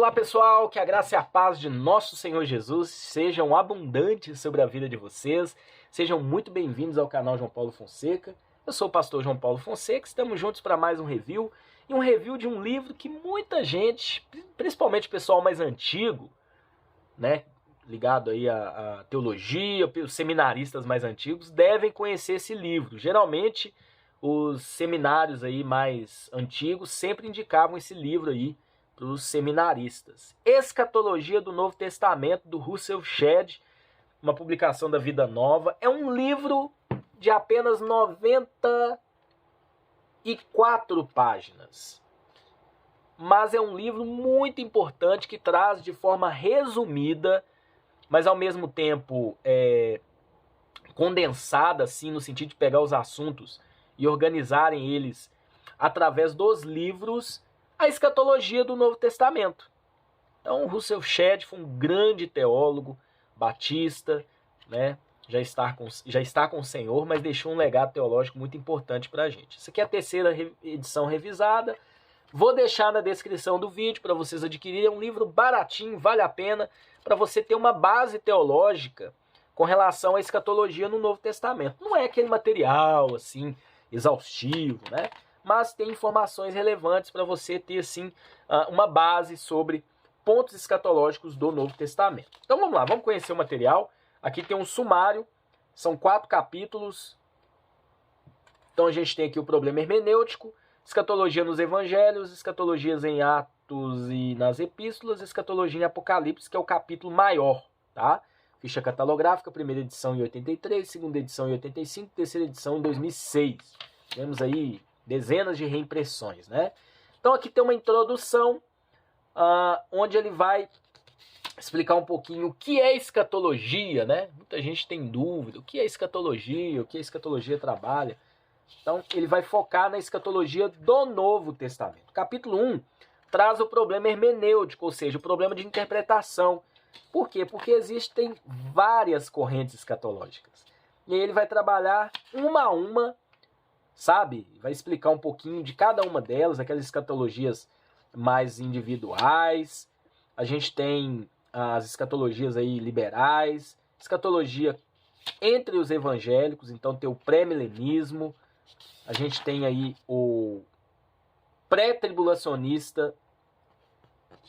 Olá pessoal, que a graça e a paz de nosso Senhor Jesus sejam abundantes sobre a vida de vocês. Sejam muito bem-vindos ao canal João Paulo Fonseca. Eu sou o pastor João Paulo Fonseca, estamos juntos para mais um review. E um review de um livro que muita gente, principalmente o pessoal mais antigo, né, ligado aí à teologia, os seminaristas mais antigos, devem conhecer esse livro. Geralmente, os seminários aí mais antigos sempre indicavam esse livro aí para os seminaristas. Escatologia do Novo Testamento, do Russell Shedd, uma publicação da Vida Nova. É um livro de apenas 94 páginas. Mas é um livro muito importante que traz de forma resumida, mas ao mesmo tempo condensada, assim, no sentido de pegar os assuntos e organizarem eles através dos livros, a escatologia do Novo Testamento. Então, Russell Shedd foi um grande teólogo, batista, né? Já está com o Senhor, mas deixou um legado teológico muito importante para a gente. Essa aqui é a terceira edição revisada. Vou deixar na descrição do vídeo para vocês adquirirem. É um livro baratinho, vale a pena, para você ter uma base teológica com relação à escatologia no Novo Testamento. Não é aquele material assim exaustivo, né? Mas tem informações relevantes para você ter assim uma base sobre pontos escatológicos do Novo Testamento. Então vamos lá, vamos conhecer o material. Aqui tem um sumário, são 4 capítulos. Então a gente tem aqui o problema hermenêutico, escatologia nos evangelhos, escatologias em Atos e nas epístolas, escatologia em Apocalipse, que é o capítulo maior, tá? Ficha catalográfica, primeira edição em 83, segunda edição em 85, terceira edição em 2006. Temos aí dezenas de reimpressões, né? Então aqui tem uma introdução, onde ele vai explicar um pouquinho o que é escatologia, né? Muita gente tem dúvida, o que é escatologia, o que a escatologia trabalha. Então ele vai focar na escatologia do Novo Testamento. Capítulo 1 traz o problema hermenêutico, ou seja, o problema de interpretação. Por quê? Porque existem várias correntes escatológicas. E aí ele vai trabalhar uma a uma, sabe? Vai explicar um pouquinho de cada uma delas, aquelas escatologias mais individuais. A gente tem as escatologias aí liberais, escatologia entre os evangélicos, então tem o pré-milenismo. A gente tem aí o pré-tribulacionista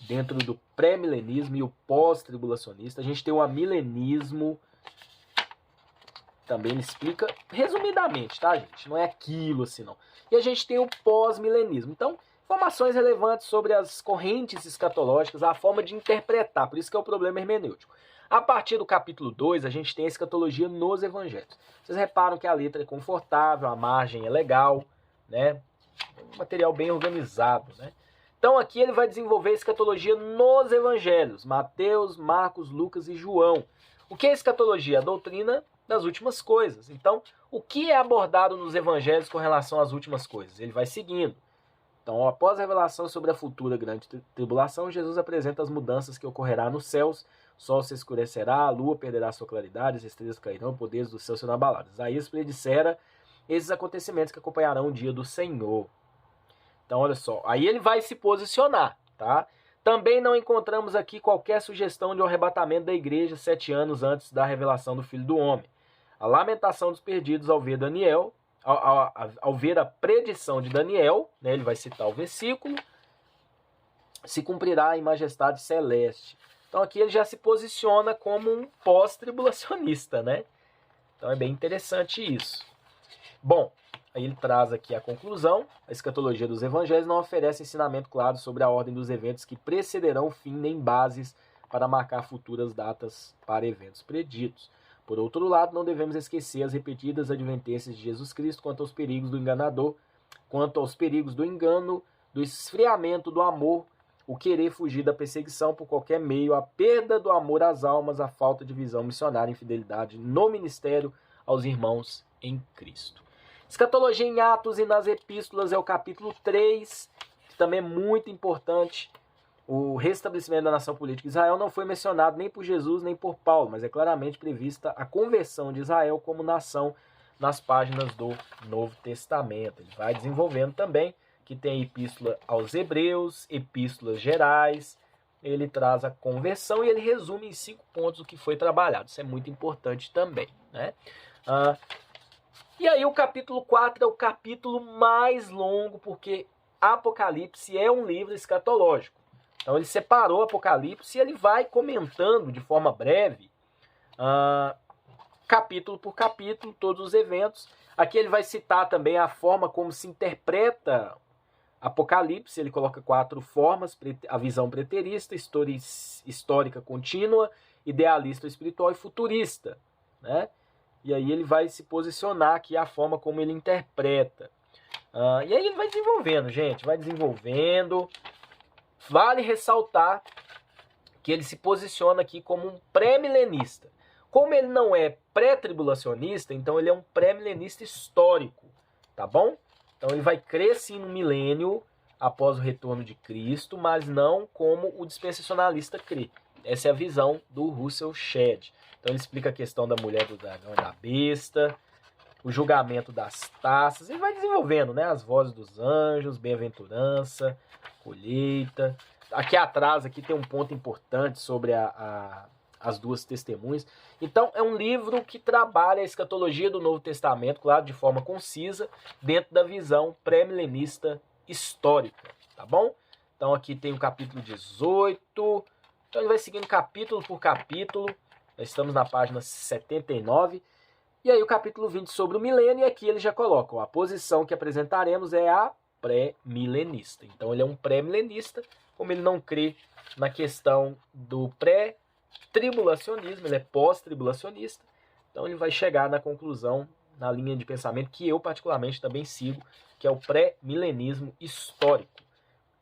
dentro do pré-milenismo e o pós-tribulacionista. A gente tem o amilenismo. Também ele explica resumidamente, tá, gente? Não é aquilo assim, não. E a gente tem o pós-milenismo. Então, informações relevantes sobre as correntes escatológicas, a forma de interpretar. Por isso que é o problema hermenêutico. A partir do capítulo 2, a gente tem a escatologia nos evangelhos. Vocês reparam que a letra é confortável, a margem é legal, né? Um material bem organizado, né? Então, aqui ele vai desenvolver a escatologia nos evangelhos. Mateus, Marcos, Lucas e João. O que é escatologia? A doutrina das últimas coisas. Então, o que é abordado nos evangelhos com relação às últimas coisas? Ele vai seguindo. Então, após a revelação sobre a futura grande tribulação, Jesus apresenta as mudanças que ocorrerá nos céus. O sol se escurecerá, a lua perderá sua claridade, as estrelas cairão, poderes do céu serão abalados. Isaías predissera esses acontecimentos que acompanharão o dia do Senhor. Então, olha só, aí ele vai se posicionar, tá? Também não encontramos aqui qualquer sugestão de um arrebatamento da igreja 7 anos antes da revelação do Filho do Homem. A lamentação dos perdidos ao ver Daniel, ao ver a predição de Daniel, né, ele vai citar o versículo, se cumprirá em majestade celeste. Então aqui ele já se posiciona como um pós-tribulacionista, né? Então é bem interessante isso. Bom, aí ele traz aqui a conclusão. A escatologia dos evangelhos não oferece ensinamento claro sobre a ordem dos eventos que precederão o fim, nem bases para marcar futuras datas para eventos preditos. Por outro lado, não devemos esquecer as repetidas advertências de Jesus Cristo quanto aos perigos do enganador, quanto aos perigos do engano, do esfriamento do amor, o querer fugir da perseguição por qualquer meio, a perda do amor às almas, a falta de visão missionária, infidelidade no ministério aos irmãos em Cristo. Escatologia em Atos e nas epístolas é o capítulo 3, que também é muito importante. O restabelecimento da nação política de Israel não foi mencionado nem por Jesus nem por Paulo, mas é claramente prevista a conversão de Israel como nação nas páginas do Novo Testamento. Ele vai desenvolvendo também que tem epístola aos Hebreus, epístolas gerais, ele traz a conversão e ele resume em 5 pontos o que foi trabalhado. Isso é muito importante também, né? E aí o capítulo 4 é o capítulo mais longo, porque Apocalipse é um livro escatológico. Então ele separou Apocalipse e ele vai comentando de forma breve, capítulo por capítulo, todos os eventos. Aqui ele vai citar também a forma como se interpreta Apocalipse. Ele coloca 4 formas: a visão preterista, histórica contínua, idealista espiritual e futurista, né? E aí ele vai se posicionar aqui a forma como ele interpreta. E aí ele vai desenvolvendo, gente, vai desenvolvendo. Vale ressaltar que ele se posiciona aqui como um pré-milenista. Como ele não é pré-tribulacionista, então ele é um pré-milenista histórico, tá bom? Então ele vai crer sim no milênio após o retorno de Cristo, mas não como o dispensacionalista crê. Essa é a visão do Russell Shedd. Então ele explica a questão da mulher do dragão e da besta, o julgamento das taças, ele vai desenvolvendo, né? As vozes dos anjos, bem-aventurança, colheita. Aqui atrás aqui tem um ponto importante sobre as duas testemunhas. Então é um livro que trabalha a escatologia do Novo Testamento, claro, de forma concisa, dentro da visão pré-milenista histórica, tá bom? Então aqui tem o capítulo 18, então ele vai seguindo capítulo por capítulo. Nós estamos na página 79. E aí o capítulo 20 sobre o milênio, e aqui ele já coloca, a posição que apresentaremos é a pré-milenista. Então ele é um pré-milenista, como ele não crê na questão do pré-tribulacionismo, ele é pós-tribulacionista. Então ele vai chegar na conclusão, na linha de pensamento que eu particularmente também sigo, que é o pré-milenismo histórico.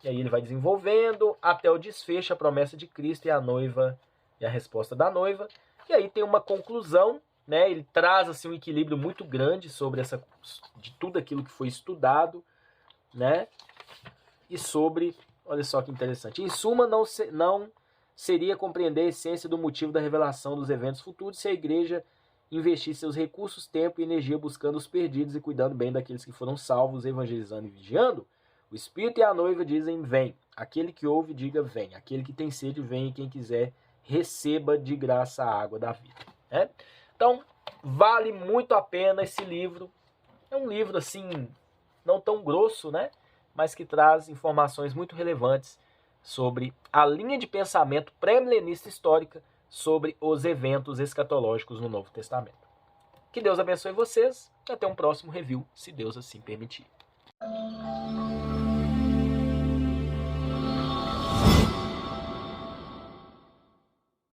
E aí ele vai desenvolvendo até o desfecho, a promessa de Cristo e a noiva e a resposta da noiva. E aí tem uma conclusão, né? Ele traz assim um equilíbrio muito grande sobre de tudo aquilo que foi estudado, né? E sobre, olha só que interessante. Em suma, não seria compreender a essência do motivo da revelação dos eventos futuros se a igreja investir seus recursos, tempo e energia buscando os perdidos e cuidando bem daqueles que foram salvos, evangelizando e vigiando. O Espírito e a noiva dizem, vem. Aquele que ouve, diga, vem. Aquele que tem sede, vem. E quem quiser, receba de graça a água da vida. Né? Então, vale muito a pena esse livro. É um livro, assim, não tão grosso, né? Mas que traz informações muito relevantes sobre a linha de pensamento pré-milenista histórica sobre os eventos escatológicos no Novo Testamento. Que Deus abençoe vocês e até um próximo review, se Deus assim permitir.